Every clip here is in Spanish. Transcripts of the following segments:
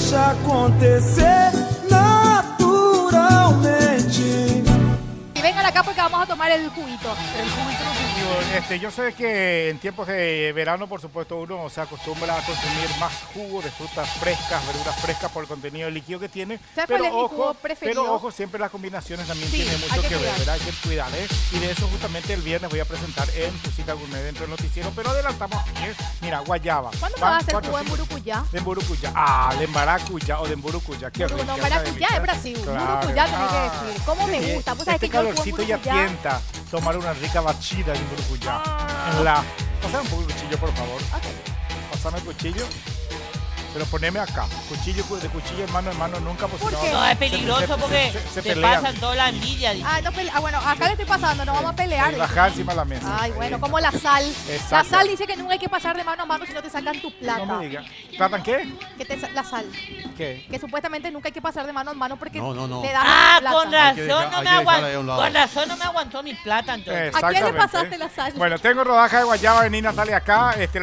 Deixa acontecer naturalmente. Y vengan acá porque vamos a tomar el juguito. El juguito nutritivo. Yo sé que en tiempos de verano, por supuesto, uno se acostumbra a consumir más jugo de frutas frescas, verduras frescas por el contenido líquido que tiene. ¿Sabes cuál es mi jugo preferido? Pero ojo, siempre las combinaciones también Sí, tienen hay mucho que que ver, cuidar. ¿verdad? Hay que cuidar, ¿eh? Y de eso justamente el viernes voy a presentar en Tu Cita Gourmet dentro del noticiero, pero adelantamos aquí, ¿eh? Mira, guayaba. ¿Cuándo me vas a hacer jugo en Burucuyá? De Mburucuyá. Ah, de Maracuya o de Mburucuyá. Qué rico. No, Maracuyá es Brasil. Burucuyá tenés que decir. ¿Cómo me gusta? ¿Vos sabés Este que yo jugo en calorcito ya Burucuyá? tienta tomar una rica bachida en Mburucuyá. Pásame un poco el cuchillo, por favor. Pásame el cuchillo. Pero poneme acá. Cuchillo de cuchillo en mano nunca, pues ¿Por si no, qué? No, es peligroso porque se te pelean. pasan toda la envidia. dice. Ah, no, bueno, acá le estoy pasando, no vamos a pelear. Y bajar encima de la mesa. Ay, bueno, como la sal. Exacto. La sal dice que nunca hay que pasar de mano a mano si no te sacan tu plata. No me digas. ¿Tratan qué? La sal. ¿Qué? Que supuestamente nunca hay que pasar de mano a mano porque No. te dan Ah, plata. con Hay que razón, dejar- hay que dejarla ahí a un lado. con razón no me aguantó mi plata entonces. ¿A quién le Exactamente. pasaste la sal? Bueno, tengo rodaja de guayaba de Nina Natalia acá. Le estoy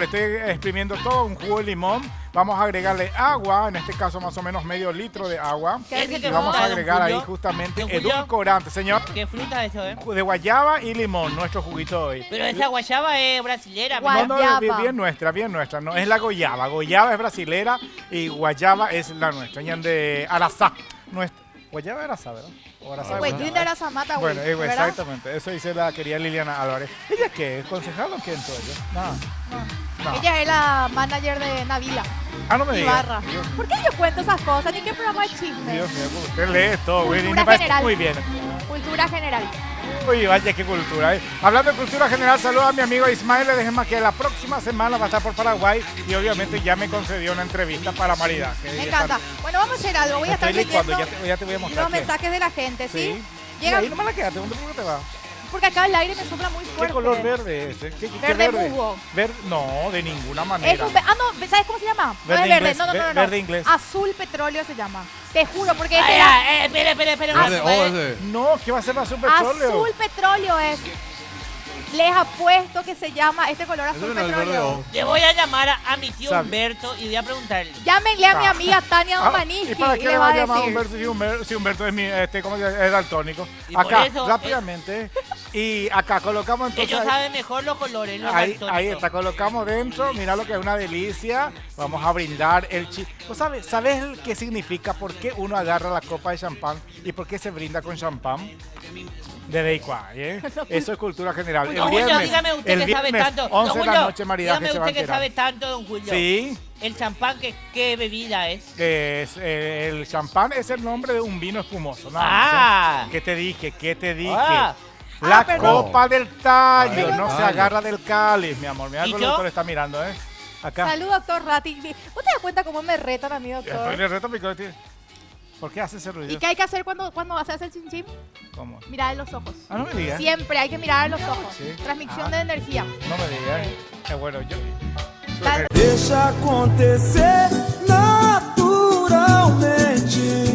exprimiendo todo, un jugo de limón. Vamos a agregarle agua, en este caso más o menos medio litro de agua. Qué Ese rico. que Y vamos a fruta, don agregar ahí Julio. justamente Don Julio. edulcorante, señor. ¿Qué fruta es eso, De guayaba y limón, nuestro juguito hoy. Pero esa guayaba es brasilera. Guay- No, Guayaba. bien nuestra, no es la goyaba. Goyaba es brasilera y guayaba es la nuestra. Ñan de Arazá. Guayaba es Arazá, ¿verdad? O Arazá es Güey, buena. linda la zamata, güey. Bueno, ¿verdad? exactamente. Eso dice la querida Liliana Álvarez. ¿Ella qué? ¿Es concejal o qué entonces? No. Ella es la manager de Navila. Ah, no me digas. Ibarra. ¿Por qué yo cuento esas cosas? ¿Ni qué programa de chisme? Dios mío, usted lee todo, güey. Y Cultura me parece general. muy bien. Cultura general. Uy, vaya, qué cultura, ¿eh? Hablando de cultura general, saludo a mi amigo Ismael. Le dejemos que la próxima semana va a estar por Paraguay y obviamente ya me concedió una entrevista para Maridaje. Me encanta. Bueno, vamos a hacer algo. Voy a estar Estoy licuando, leyendo ya te voy a mostrar. los qué. mensajes de la gente, ¿sí? Sí. Y Llega, ahí no me la quedaste, ¿dónde te va? porque acá el aire me sopla muy fuerte. ¿Qué color verde es ese? ¿Qué Verde musgo. No, de ninguna Es manera. un no, ¿sabes cómo se llama? Verde no es verde, inglés, no. verde inglés. Azul petróleo se llama. Te juro, porque Ay, este era ay, espere. Verde, ese. No, ¿qué va a ser azul petróleo? azul petróleo es. Les apuesto que se llama este color azul Ese no es el verde, petróleo. Le voy a llamar a mi tío Sabe. Humberto y voy a preguntarle. Llámenle a mi amiga Tania Ah, Domaniski ¿y para qué y le le va va a a llamar a decir. Humberto si Humberto es mi, ¿cómo se llama? Es daltónico? Y por Acá, eso, rápidamente. Y acá colocamos entonces. Ellos ahí- saben mejor los colores, los Ahí daltónicos. está, colocamos dentro, mira lo que es una delicia. Vamos a brindar el ¿Vos sabes qué significa? ¿Por qué uno agarra la copa de champán y por qué se brinda con champán? De Deicuá, ¿eh? Eso es cultura general. Don Julio, dígame usted que sabe tanto. 11 Don de la Julio, noche, maridaje dígame se va a usted que enterar. sabe tanto, don Julio. Sí, El champán, ¿qué bebida es? el champán es el nombre de un vino espumoso. nada Ah. más, ¿eh? ¿Qué te dije? Ah. La perdón. copa del tallo, Pero no se tallo. agarra del cáliz, mi amor. Mira ¿Y cómo el yo? doctor está mirando, ¿eh? Acá. Salud, doctor Ratti. ¿Vos te das cuenta cómo me retan a mí, Estoy doctor? de reto porque ¿por qué hace ese ruido? ¿Y qué hay que hacer cuando haces el chin chin? ¿Cómo? Mirar en los ojos. Ah, no me digas. Siempre hay que mirar en los ojos. Sí. Transmisión Ah. de energía. No me digas. Bueno, yo. Tal- Deixa acontecer naturalmente.